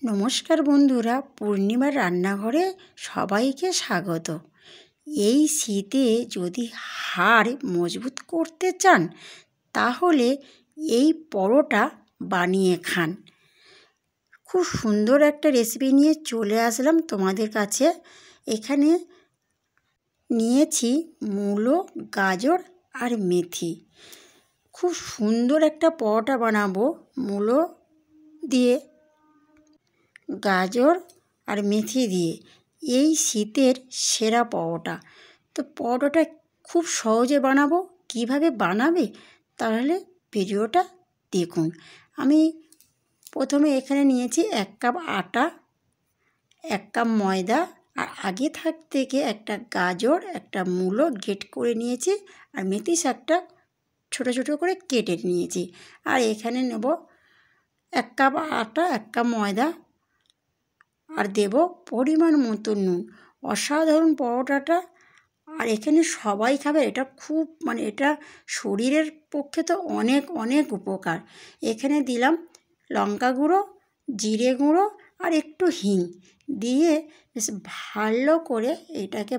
নমস্কার বন্ধুরা, পূর্ণিমার রান্নাঘরে সবাইকে স্বাগত। এই শীতে যদি হাড় মজবুত করতে চান তাহলে এই পরোটা বানিয়ে খান। খুব সুন্দর একটা রেসিপি নিয়ে চলে আসলাম তোমাদের কাছে। এখানে নিয়েছি মূলো, গাজর আর মেথি। খুব সুন্দর একটা পরোটা বানাবো মূলো দিয়ে, গাজর আর মেথি দিয়ে। এই শীতের সেরা পরোটা। তো পরোটাটা খুব সহজে বানাবো। কিভাবে বানাবে তাহলে ভিডিওটা দেখুন। আমি প্রথমে এখানে নিয়েছি 1 কাপ আটা, 1 কাপ ময়দা, আর আগে থেকে একটা গাজর, একটা মূলো গ্রেট করে নিয়েছি, আর মেথি শাকটা ছোটো ছোটো করে কেটে নিয়েছি। আর এখানে নেব 1 কাপ আটা, 1 কাপ ময়দা, আর দেব পরিমাণ মতো নুন। অসাধারণ পরোটাটা, আর এখানে সবাই খাবে। এটা খুব এটা শরীরের পক্ষে তো অনেক অনেক উপকার। এখানে দিলাম লঙ্কা গুঁড়ো, জিরে গুঁড়ো আর একটু হিং দিয়ে বেশ ভালো করে এটাকে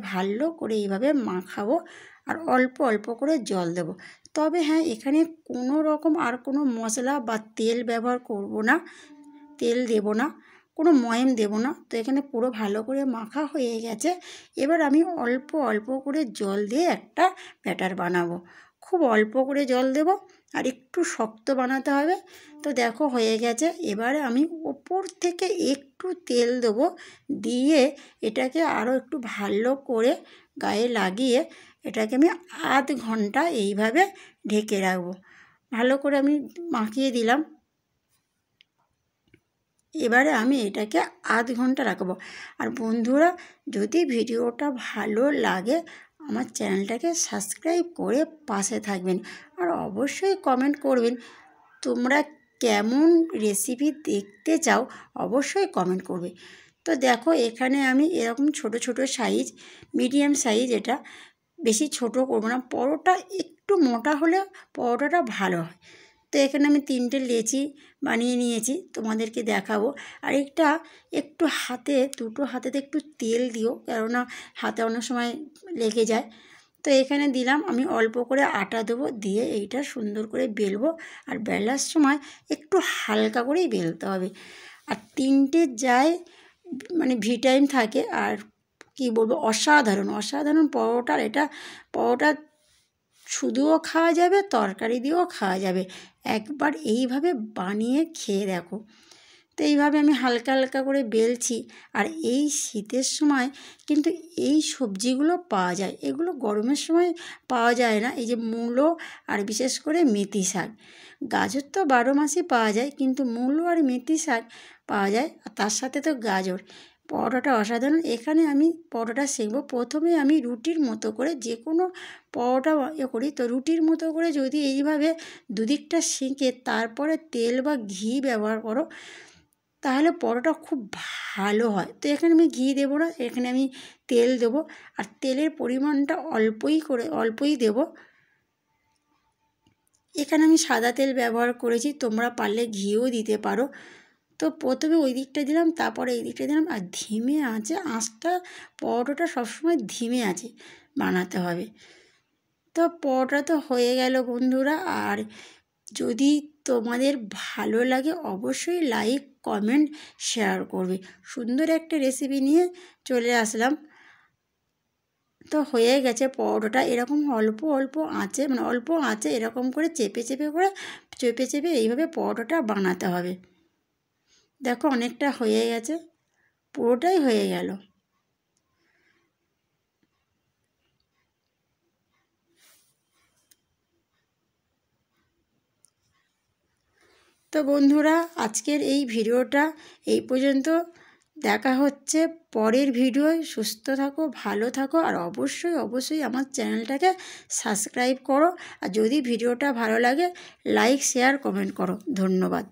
এইভাবে মাখাবো। আর অল্প অল্প করে জল দেব। তবে হ্যাঁ, এখানে কোনো রকম আর কোনো মশলা বা তেল ব্যবহার করব না, তেল দেব না, কোনো ময়াম দেব না। তো এখানে পুরো ভালো করে মাখা হয়ে গেছে। এবার আমি অল্প অল্প করে জল দিয়ে একটা ব্যাটার বানাবো। খুব অল্প করে জল দেব, আর একটু শক্ত বানাতে হবে। তো দেখো হয়ে গেছে। এবারে আমি ওপর থেকে একটু তেল দেবো, দিয়ে এটাকে আরও একটু ভালো করে গায়ে লাগিয়ে এটাকে আমি আধ ঘন্টা এইভাবে ঢেকে রাখবো। ভালো করে আমি মাখিয়ে দিলাম। এবারে আমি এটাকে আধ ঘন্টা রাখবো। আর বন্ধুরা, যদি ভিডিওটা ভালো লাগে আমার চ্যানেলটাকে সাবস্ক্রাইব করে পাশে থাকবেন, আর অবশ্যই কমেন্ট করবেন তোমরা কেমন রেসিপি দেখতে চাও, অবশ্যই কমেন্ট করবে। তো দেখো এখানে আমি এরকম ছোট ছোট সাইজ, মিডিয়াম সাইজ, এটা বেশি ছোট করবো না। পরোটা একটু মোটা হলে পরোটাটা ভালো হয়। তো এখানে আমি 3টে লেচি বানিয়ে নিয়েছি, তোমাদেরকে দেখাবো। আর এটা একটু দুটো হাতেতে একটু তেল দিও, কেননা হাতে অনেক সময় লেগে যায়। তো এখানে দিলাম আমি অল্প করে আটা দেবো, দিয়ে এইটা সুন্দর করে বেলবো। আর বেলার সময় একটু হালকা করেই বেলতে হবে। আর 3টে যায় ভিটামিন থাকে। আর কি বলবো, অসাধারণ অসাধারণ পরোটার এটা। পরোটা শুধুও খাওয়া যাবে, তরকারি দিয়েও খাওয়া যাবে। একবার এইভাবে বানিয়ে খেয়ে দেখো। তো এইভাবে আমি হালকা হালকা করে বেলছি। আর এই শীতের সময় কিন্তু এই সবজিগুলো পাওয়া যায়, এগুলো গরমের সময় পাওয়া যায় না। এই যে মূলো আর বিশেষ করে মেথি শাক, গাজর তো 12 মাসই পাওয়া যায়, কিন্তু মূলো আর মেথি শাক পাওয়া যায়। আর তার সাথে তো গাজর। পরোটাটা অসাধারণ। এখানে আমি পরোটা সেঁকবো। প্রথমে আমি রুটির মতো করে, যে কোনো পরোটা করি তো রুটির মতো করে যদি এইভাবে দুদিকটা সেঁকে তারপরে তেল বা ঘি ব্যবহার করো তাহলে পরোটা খুব ভালো হয়। তো এখানে আমি ঘি দেবো না, এখানে আমি তেল দেবো। আর তেলের পরিমাণটা অল্পই দেবো। এখানে আমি সাদা তেল ব্যবহার করেছি, তোমরা পারলে ঘিও দিতে পারো। তো প্রথমে ওই দিকটা দিলাম, তারপরে এই দিকটা দিলাম। আর ধিমে আঁচটা পরোটাটা সবসময় ধিমে আঁচে বানাতে হবে। তো পরোটা তো হয়ে গেল বন্ধুরা। আর যদি তোমাদের ভালো লাগে অবশ্যই লাইক, কমেন্ট, শেয়ার করবে। সুন্দর একটা রেসিপি নিয়ে চলে আসলাম। তো হয়ে গেছে পরোটাটা। এরকম অল্প অল্প আঁচে এরকম করে চেপে চেপে এইভাবে পরোটাটা বানাতে হবে। দেখো অনেকটা হয়ে গেছে, পুরোটাই হয়ে গেল। তো বন্ধুরা, আজকের এই ভিডিওটা এই পর্যন্ত। দেখা হচ্ছে পরের ভিডিওয়। সুস্থ থাকো, ভালো থাকো, আর অবশ্যই আমার চ্যানেলটাকে সাবস্ক্রাইব করো। আর যদি ভিডিওটা ভালো লাগে লাইক, শেয়ার, কমেন্ট করো। ধন্যবাদ।